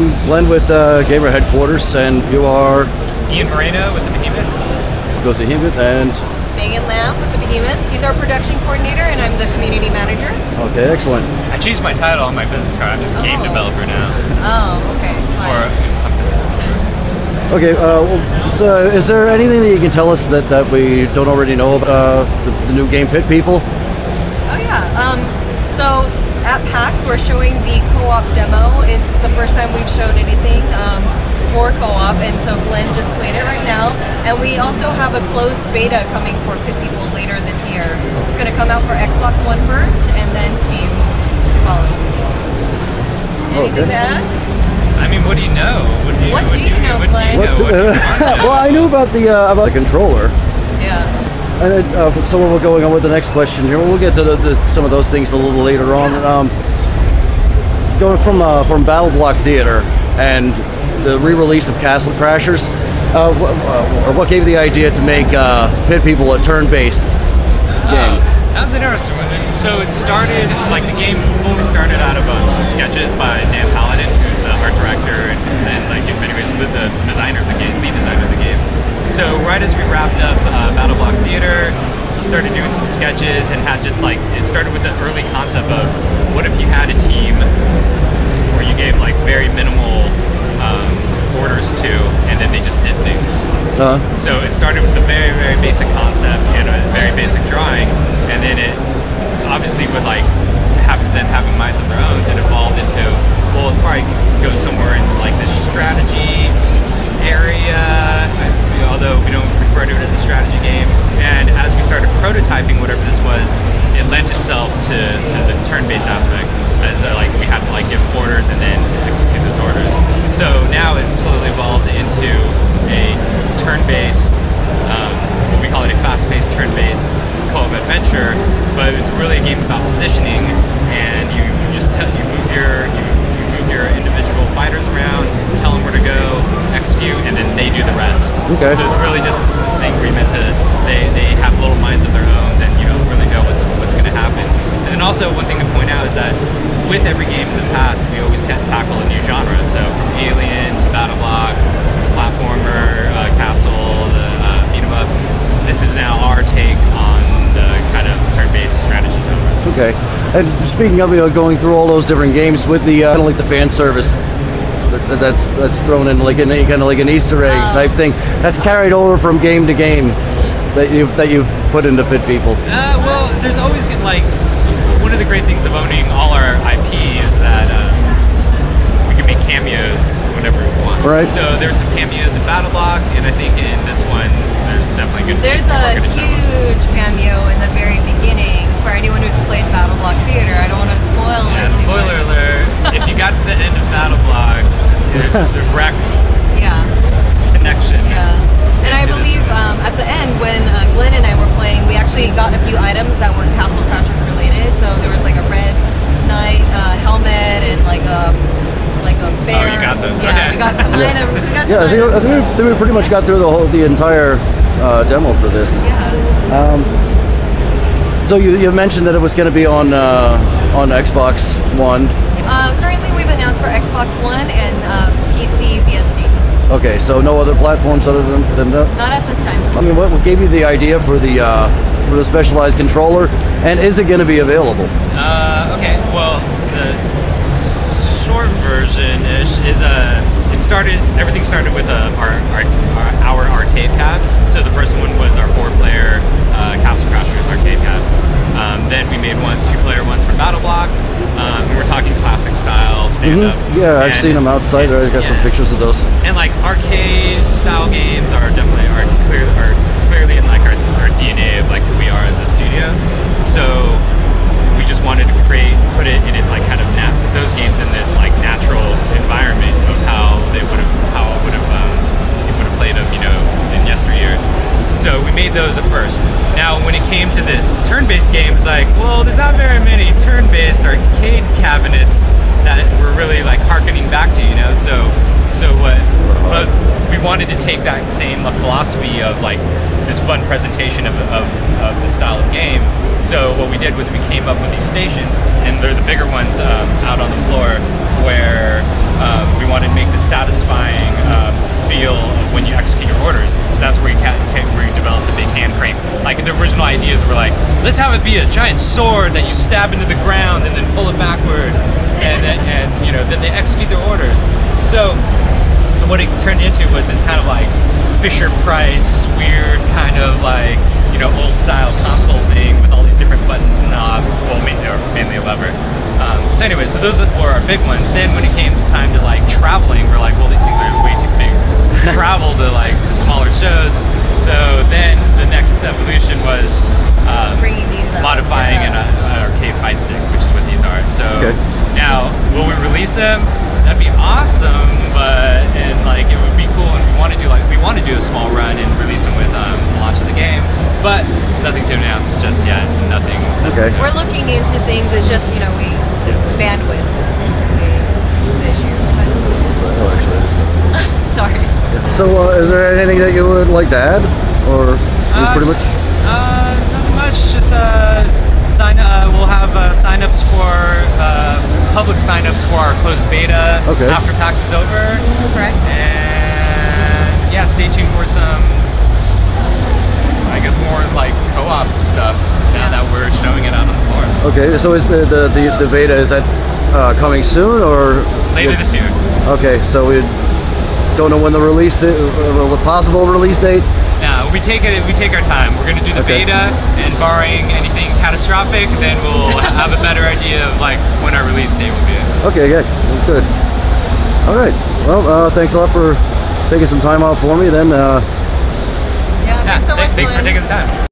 I'm Glen with Gamerheadquarters, and you are? Ian Moreno with the Behemoth. With the Behemoth, and? Megan Lamb with the Behemoth. He's our production coordinator, and I'm the community manager. Okay, excellent. I changed my title on my business card. I'm just a game developer now. Oh, okay. Is there anything that you can tell us that we don't already know about the new game Pit People? Oh yeah. So at PAX we're showing the co-op demo. It's the first time we've shown anything for co-op, and so Glenn just played it right now. And we also have a closed beta coming for Pit People later this year. It's going to come out for Xbox One first, and then Steam to follow. Anything to add? I mean, what do you know? What do you know, Glenn? Well, I knew about the controller. Yeah. And so we're going on with the next question here. We'll get to some of those things a little later on. Going from Battle Block Theater and the re-release of Castle Crashers, what gave you the idea to make Pit People a turn-based game? That's interesting. So it started, like the game fully started out of some sketches by Dan Paladin, who's the art director and like in many ways the designer of the game, lead designer of the game. So right as we wrapped up Battle Block Theater, he started doing some sketches and had just like, it started with the early concept of what if you had a team where you gave like very minimal orders to, and then they just did things. So it started with a very, very basic concept and a very basic drawing, and then it obviously with like having minds of their own, it evolved into, well, probably let's go somewhere in like this strategy area, although we don't refer to it as a strategy game. And as we started prototyping whatever this was, it lent itself to the turn-based aspect, as like we had to like give orders and then execute those orders. So now it slowly evolved into a turn-based, what we call it a fast-paced turn-based co-op adventure, but it's really a game about positioning, and you move your individual fighters around, tell them where to go, execute, and then they do the rest. Okay. So it's really just this thing where you're meant to, they have little minds of their own, and you don't really know what's going to happen. And then also one thing to point out is that with every game in the past, we always tackle a new genre. So from Alien to Battle Block, platformer, Castle, the Behemoth, this is now our take on the kind of turn-based strategy genre. Okay. And speaking of going through all those different games with the kind of like the fan service that's thrown in like kind of like an Easter egg type thing, that's carried over from game to game that you've put into Pit People. Well, there's always like one of the great things of owning all our IP is that we can make cameos whenever we want. Right. So there's some cameos in Battle Block, and I think in this one there's definitely going to be. There's a huge cameo in the very beginning for anyone who's played Battle Block Theater. I don't want to spoil it. Yeah, spoiler alert. If you got to the end of Battle Block, there's a direct connection. Yeah. And I believe at the end when Glenn and I were playing, we actually got a few items that were Castle Crashers related. So there was like a red knight helmet and like a bear. Oh, you got those. Yeah, okay. we got some items. I think we pretty much got through the entire demo for this. Yeah. So you mentioned that it was going to be on Xbox One. Currently, we've announced for Xbox One and PC via Steam. Okay, so no other platforms other than that? Not at this time. I mean, what gave you the idea for the specialized controller, and is it going to be available? Okay, well, the short version is everything started with our arcade cabs. So the first one was our 4-player Castle Crashers arcade cab. Then we made 2-player ones for Battle Block. We were talking classic style stand-up. Yeah, I've seen them outside. I got some pictures of those. And like arcade style games are clearly in like our DNA of like who we are as a studio. So we just wanted to put it in its like kind of those games in its like natural environment of how it would have played them, in yesteryear. So we made those at first. Now, when it came to this turn-based game, it's like, well, there's not very many turn-based arcade cabinets that we're really like harkening back to, but we wanted to take that same philosophy of like this fun presentation of the style of game. So what we did was we came up with these stations, and they're the bigger ones out on the floor, where we wanted to let's have it be a giant sword that you stab into the ground and then pull it backward, and then then they execute their orders. So what it turned into was this kind of like Fisher Price, weird kind of like old style console thing with all these different buttons and knobs. Well, mainly a lever. So anyway, so those were our big ones. Then when it came time to like traveling, we're like, well, these things are way too big to travel to smaller shows. So then the next evolution was Bringing these up. modifying an arcade fight stick, which is what these are. So now, will we release them? That'd be awesome, and like it would be cool, and we want to do a small run and release them with the launch of the game, but nothing to announce just yet. Nothing. We're looking into things. It's just bandwidth is basically the issue. Sorry. So, is there anything that you would like to add, or pretty much? Nothing much. Just sign. We'll have signups for public signups for our closed beta after PAX is over. Correct. And yeah, stay tuned for some, I guess, more like co-op stuff now that we're showing it out on the floor. Okay, so is the beta, is that coming soon or Later this year. Okay, so we don't know when the release is, or the possible release date. No, we take our time. We're gonna do the beta, and barring anything catastrophic, then we'll have a better idea of like when our release date will be. Okay, yeah, good. All right. Well, thanks a lot for taking some time out for me. Then. Yeah. Thanks so much. Thanks for Glenn. taking the time.